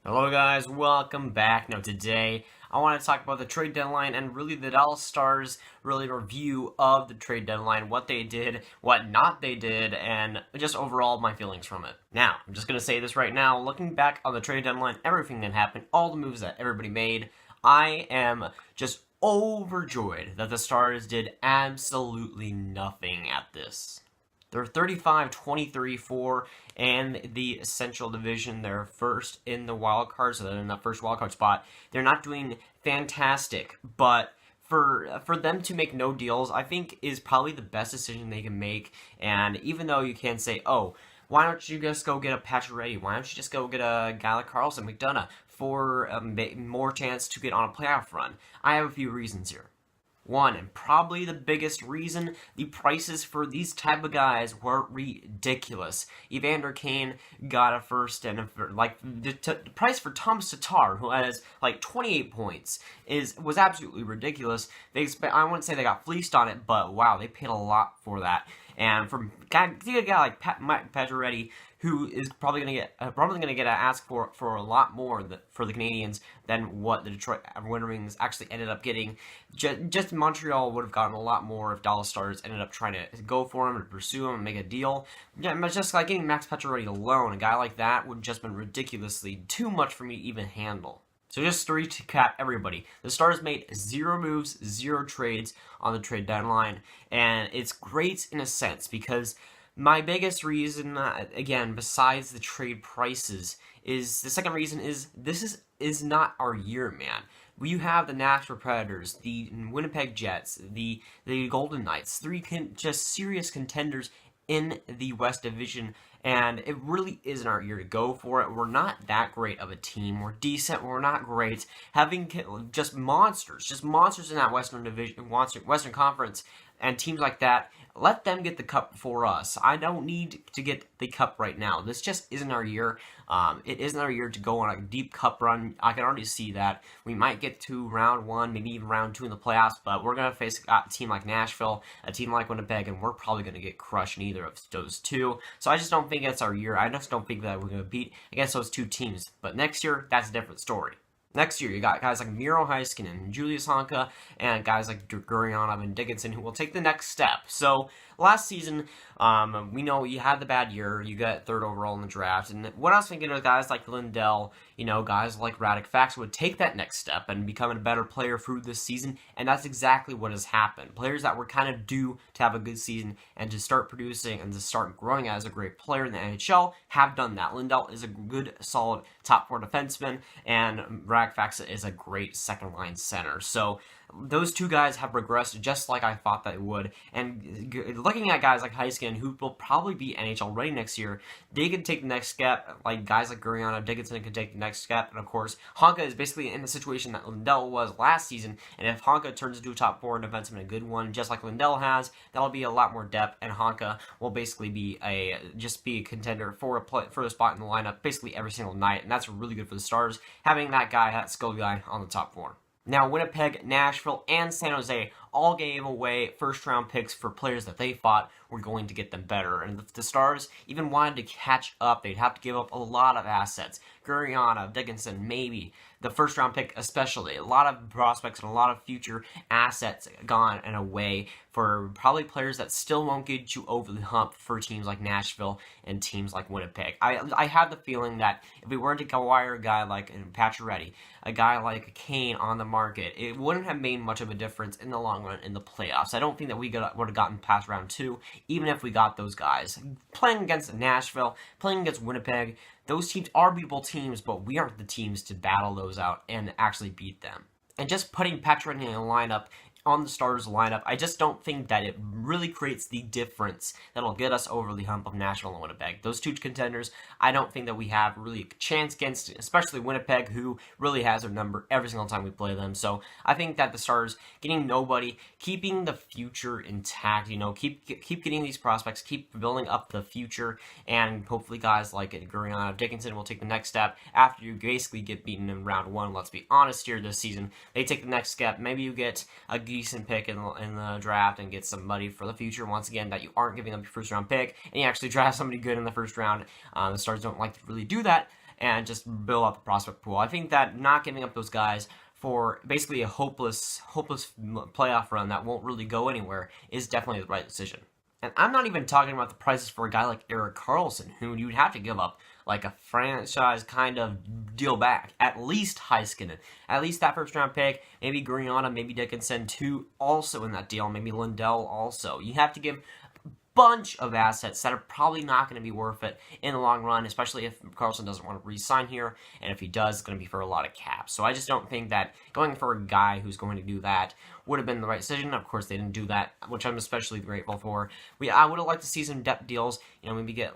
Hello guys, welcome back. Now today I want to talk about the trade deadline and really the Dallas Stars really review of the trade deadline, what they did, what not they did, and just overall my feelings from it. Now, I'm just going to say this right now, looking back on the trade deadline, everything that happened, all the moves that everybody made, I am just overjoyed that the Stars did absolutely nothing at this. They're 35-23-4 and the Central Division. They're first in the wild card, so they're in the first wild card spot. They're not doing fantastic, but for them to make no deals, I think is probably the best decision they can make. And even though you can say, oh, why don't you just go get a Pacioretty? Why don't you just go get a guy like Carlson McDonough for more chance to get on a playoff run? I have a few reasons here. One, and probably the biggest reason, the prices for these type of guys were ridiculous. Evander Kane got a first, and the price for Thomas Tatar, who has like 28 points, was absolutely ridiculous. I wouldn't say they got fleeced on it, but wow, they paid a lot for that. And from a guy like Mike Pacioretty, who is probably going to get asked for a lot more for the Canadiens than what the Detroit Red Wings actually ended up getting. Just Montreal would have gotten a lot more if Dallas Stars ended up trying to go for him and pursue him and make a deal. Yeah, just like getting Max Pacioretty alone, a guy like that would have just been ridiculously too much for me to even handle. So just to recap everybody, the Stars made 0 moves, 0 trades on the trade deadline, and it's great in a sense because my biggest reason, again, besides the trade prices, is the second reason is this is not our year, man. You have the Nashville Predators, the Winnipeg Jets, the Golden Knights, 3 just serious contenders in the West Division, and it really isn't our year to go for it. We're not that great of a team. We're decent. We're not great. Having just monsters in that Western Division, Western Conference, and teams like that, let them get the cup before us. I don't need to get the cup right now. This just isn't our year. It isn't our year to go on a deep cup run. I can already see that. We might get to round 1, maybe even round 2 in the playoffs, but we're going to face a team like Nashville, a team like Winnipeg, and we're probably going to get crushed in either of those two. So I just don't think that's our year. I just don't think that we're going to beat against those two teams. But next year, that's a different story. Next year, you got guys like Miro Heiskanen, Julius Honka, and guys like Gurianov and Dickinson who will take the next step. So last season, we know you had the bad year. You got 3rd overall in the draft. And what I was thinking of guys like Lindell, guys like Radek Faksa would take that next step and become a better player through this season. And that's exactly what has happened. Players that were kind of due to have a good season and to start producing and to start growing as a great player in the NHL have done that. Lindell is a good, solid top 4 defenseman, and Radek Faksa is a great second-line center. So those two guys have regressed just like I thought they would. And looking at guys like Heiskanen, who will probably be NHL ready next year, they can take the next step. Like guys like Gurianov, Dickinson can take the next step. And of course, Honka is basically in the situation that Lindell was last season. And if Honka turns into a top 4 defenseman, a good one, just like Lindell has, that'll be a lot more depth. And Honka will basically be a contender for a spot in the lineup basically every single night. And that's really good for the Stars, having that skilled guy on the top 4. Now, Winnipeg, Nashville, and San Jose all gave away first-round picks for players that they thought were going to get them better. And if the Stars even wanted to catch up, they'd have to give up a lot of assets. Gurianov, Dickinson, maybe. The first-round pick especially. A lot of prospects and a lot of future assets gone and away for probably players that still won't get you over the hump for teams like Nashville and teams like Winnipeg. I have the feeling that if we weren't to acquire a guy like Pacioretty, a guy like Kane on the market, it wouldn't have made much of a difference in the long run in the playoffs. I don't think that we would have gotten past round 2, even if we got those guys. Playing against Nashville, playing against Winnipeg, those teams are beatable teams, but we aren't the teams to battle those out and actually beat them. And just putting Pacioretty in a lineup, on the Stars lineup, I just don't think that it really creates the difference that'll get us over the hump of Nashville and Winnipeg. Those two contenders, I don't think that we have really a chance against, especially Winnipeg, who really has their number every single time we play them. So I think that the Stars getting nobody, keeping the future intact, keep getting these prospects, keep building up the future, and hopefully guys like Gurianov, Dickinson will take the next step after you basically get beaten in round 1. Let's be honest here this season. They take the next step. Maybe you get a decent pick in the draft and get somebody for the future, once again, that you aren't giving up your first round pick, and you actually draft somebody good in the first round. The Stars don't like to really do that, and just build out the prospect pool. I think that not giving up those guys for basically a hopeless playoff run that won't really go anywhere is definitely the right decision. And I'm not even talking about the prices for a guy like Erik Karlsson, who you'd have to give up like a franchise kind of deal back. At least Heiskanen, at least that first round pick, maybe Guriana, maybe Dickinson too, also in that deal, maybe Lindell also. You have to give bunch of assets that are probably not going to be worth it in the long run, especially if Karlsson doesn't want to re-sign here, and if he does, it's going to be for a lot of caps. So I just don't think that going for a guy who's going to do that would have been the right decision. Of course, they didn't do that, which I'm especially grateful for. I would have liked to see some depth deals, maybe get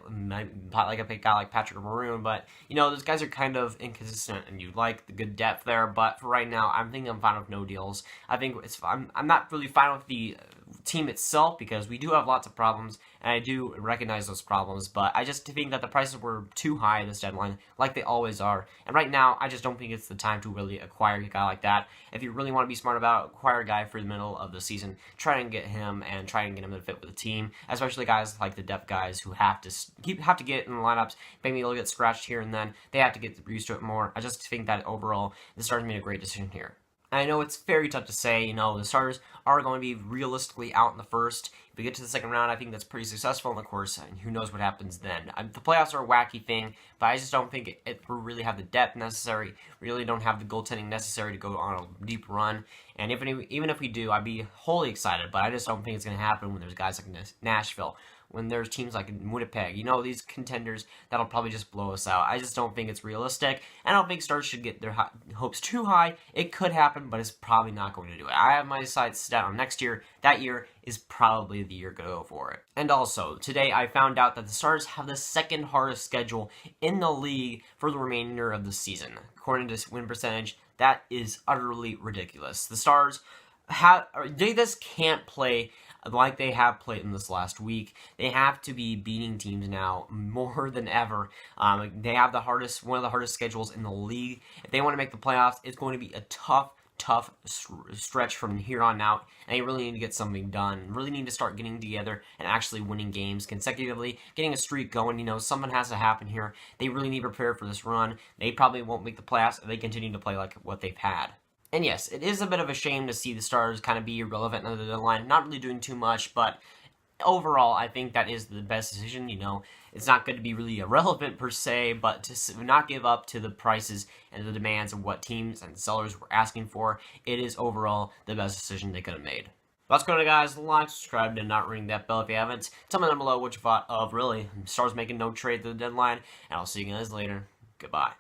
like a guy like Patrick Maroon, but, those guys are kind of inconsistent, and you'd like the good depth there, but for right now, I'm fine with no deals. I think I'm not really fine with the team itself, because we do have lots of problems, and I do recognize those problems, but I just think that the prices were too high this deadline, like they always are, and right now, I just don't think it's the time to really acquire a guy like that. If you really want to be smart about it, acquire a guy for the middle of the season, try and get him, and try and get him to fit with the team, especially guys like the depth guys who have to get in the lineups, maybe they'll get scratched here and then, they have to get used to it more. I just think that overall, the Stars made a great decision here. I know it's very tough to say, the Stars are going to be realistically out in the first. If we get to the second round, I think that's pretty successful, and of course, who knows what happens then. The playoffs are a wacky thing, but I just don't think it will really have the depth necessary, really don't have the goaltending necessary to go on a deep run, and even if we do, I'd be wholly excited, but I just don't think it's going to happen when there's guys like Nashville, when there's teams like Winnipeg, these contenders that'll probably just blow us out. I just don't think it's realistic, and I don't think Stars should get their hopes too high. It could happen, but it's probably not going to do it. I have my sights set on next year. That year is probably the year to go for it. And also, today I found out that the Stars have the second hardest schedule in the league for the remainder of the season. According to win percentage, that is utterly ridiculous. The Stars they just can't play like they have played in this last week. They have to be beating teams now more than ever. They have one of the hardest schedules in the league. If they want to make the playoffs, it's going to be a tough stretch from here on out, and they really need to get something done. Really need to start getting together and actually winning games consecutively, getting a streak going. Something has to happen here. They really need to prepare for this run. They probably won't make the playoffs if they continue to play like what they've had. And yes, it is a bit of a shame to see the Stars kind of be irrelevant under the deadline, not really doing too much, but overall, I think that is the best decision. It's not good to be really irrelevant per se, but to not give up to the prices and the demands of what teams and sellers were asking for, it is overall the best decision they could have made. Let's go to guys, like, subscribe, and not ring that bell if you haven't. Tell me down below what you thought of, really, Stars making no trade to the deadline, and I'll see you guys later. Goodbye.